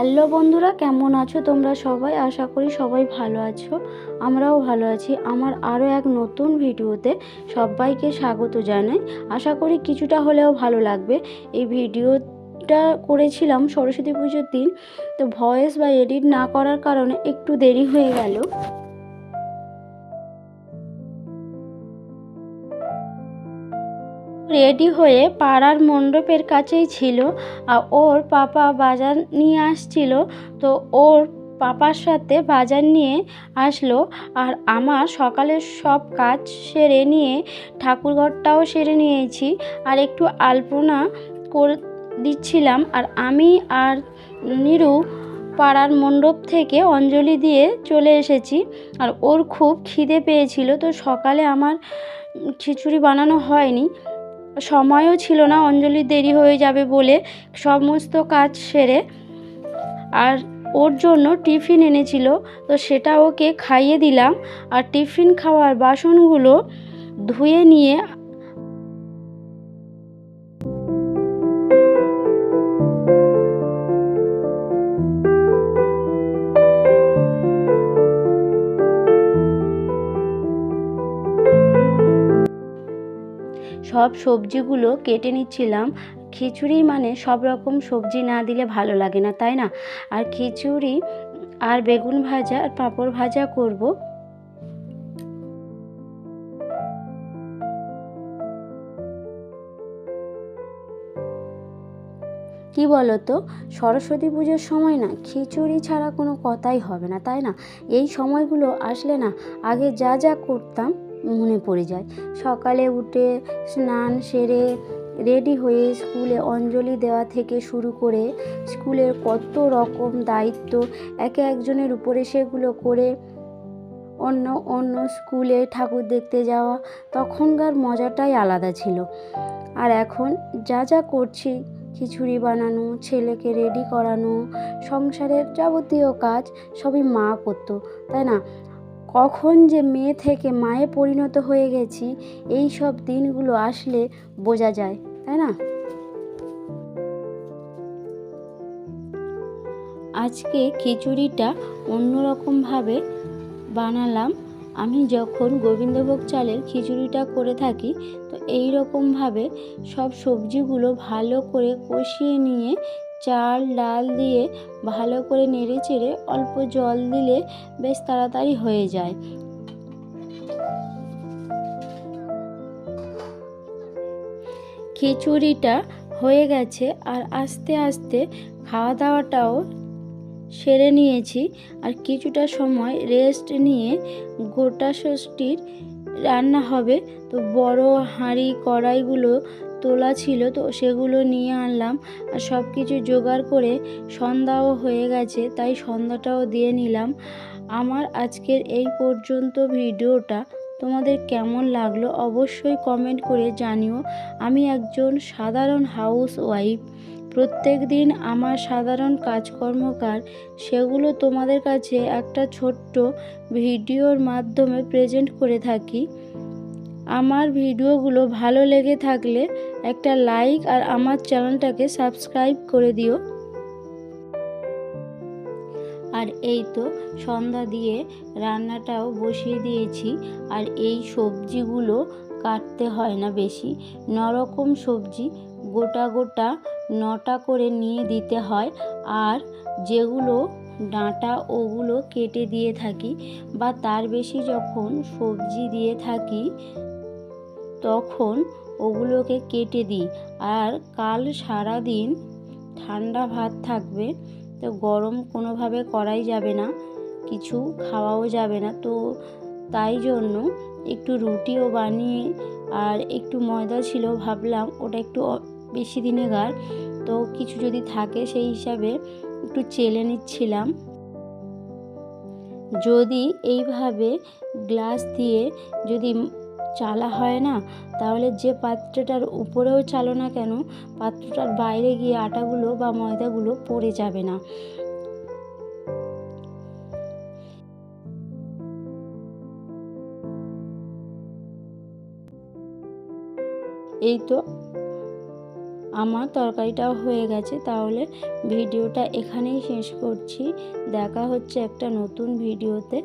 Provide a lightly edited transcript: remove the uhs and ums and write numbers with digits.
Hello বন্ধুরা, কেমন আছো তোমরা সবাই? আশা করি সবাই ভালো আছো। আমরাও ভালো আছি। আমার আরও এক নতুন ভিডিওতে সবাইকে স্বাগত জানাই। আশা করি কিছুটা হলেও ভালো লাগবে। এই ভিডিওটা করেছিলাম সরস্বতী পুজোর দিন, তো ভয়েস বা এডিট না করার কারণে একটু দেরি হয়ে গেল। রেডি হয়ে পাড়ার মণ্ডপের কাছেই ছিল, আর ওর পাপা বাজার নিয়ে আসছিল। তো ওর পাপার সাথে বাজার নিয়ে আসলো, আর আমার সকালের সব কাজ সেরে নিয়ে ঠাকুরঘরটাও সেরে নিয়েছি, আর একটু আলপনা করে দিচ্ছিলাম। আর আমি আর নিরু পাড়ার মণ্ডপ থেকে অঞ্জলি দিয়ে চলে এসেছি। আর ওর খুব খিদে পেয়েছিল, তো সকালে আমার খিচুড়ি বানানো হয়নি, সময়ও ছিল না, অঞ্জলির দেরি হয়ে যাবে বলে সমস্ত কাজ সেরে। আর ওর জন্য টিফিন এনেছিল, তো সেটা ওকে খাইয়ে দিলাম। আর টিফিন খাওয়ার বাসনগুলো ধুয়ে নিয়ে সব সবজিগুলো কেটে নিচ্ছিলাম। খিচুড়ি মানে সব রকম সবজি না দিলে ভালো লাগে না, তাই না? আর খিচুড়ি আর বেগুন ভাজা আর পাঁপড় ভাজা করব। কি বলো তো, সরস্বতী পুজোর সময় না খিচুড়ি ছাড়া কোনো কথাই হবে না, তাই না? এই সময়গুলো আসলে না আগে যা যা করতাম মনে পড়ে যায়। সকালে উঠে স্নান সেরে রেডি হয়ে স্কুলে অঞ্জলি দেওয়া থেকে শুরু করে স্কুলের কত রকম দায়িত্ব একে একজনের উপরে, সেগুলো করে অন্য অন্য স্কুলে ঠাকুর দেখতে যাওয়া, তখনকার মজাটাই আলাদা ছিল। আর এখন যা যা করছি, খিচুড়ি বানানো, ছেলেকে রেডি করানো, সংসারের যাবতীয় কাজ সবই মা করতো, তাই না? কখন যে মেয়ে থেকে মায়ে পরিণত হয়ে গেছি, এই সব দিনগুলো আসলে বোঝা যায়, তাই না? আজকে খিচুড়িটা অন্যরকমভাবে বানালাম। আমি যখন গোবিন্দভোগ চালের খিচুড়িটা করে থাকি, তো এই রকমভাবে সব সবজিগুলো ভালো করে কষিয়ে নিয়ে চাল ডাল দিয়ে ভালো করে নেড়ে চেড়ে অল্প জল দিলে বেশ তাড়াতাড়ি হয়ে যায়। খিচুড়িটা হয়ে গেছে, আর আস্তে আস্তে খাওয়া দাওয়াটাও সেরে নিয়েছি। আর কিছুটা সময় রেস্ট নিয়ে গোটা ষষ্ঠীর রান্না হবে, তো বড় হাঁড়ি কড়াইগুলো তোলা ছিল, তো সেগুলো নিয়ে আনলাম। আর সব কিছু জোগাড় করে সন্ধ্যাও হয়ে গেছে, তাই সন্ধ্যাটাও দিয়ে নিলাম। আমার আজকের এই পর্যন্ত ভিডিওটা তোমাদের কেমন লাগলো অবশ্যই কমেন্ট করে জানিও। আমি একজন সাধারণ হাউস ওয়াইফ, প্রত্যেক দিন আমার সাধারণ কাজকর্মকার সেগুলো তোমাদের কাছে একটা ছোট্ট ভিডিওর মাধ্যমে প্রেজেন্ট করে থাকি। আমার ভিডিওগুলো ভালো লেগে থাকলে একটা লাইক আর আমার চ্যানেলটাকে সাবস্ক্রাইব করে দিও। আর এই তো সন্ধ্যা দিয়ে রান্নাটাও বসিয়ে দিয়েছি। আর এই সবজিগুলো কাটতে হয় না বেশি, নরকম সবজি গোটা গোটা 9টা করে নিয়ে দিতে হয়। আর যেগুলো ডাঁটা ওগুলো কেটে দিয়ে থাকি, বা তার বেশি যখন সবজি দিয়ে থাকি তখন ওগুলোকে কেটে দিই। আর কাল সারা দিন ঠান্ডা ভাত থাকবে, তো গরম কোনোভাবে করাই যাবে না, কিছু খাওয়াও যাবে না, তো তাই জন্য একটু রুটিও বানিয়ে, আর একটু ময়দা ছিল, ভাবলাম ওটা একটু বেশি দিনেকার, তো কিছু যদি থাকে সেই হিসাবে একটু চেলে নিচ্ছিলাম। যদি এইভাবে গ্লাস দিয়ে যদি চালা হয় না, তাহলে যে পাত্রটার উপরেও চালো না কেন, পাত্রটার বাইরে গিয়ে আটাগুলো বা ময়দাগুলো পড়ে যাবে না। এই তো আমার তরকারিটাও হয়ে গেছে। তাহলে ভিডিওটা এখানেই শেষ করছি। দেখা হচ্ছে একটা নতুন ভিডিওতে।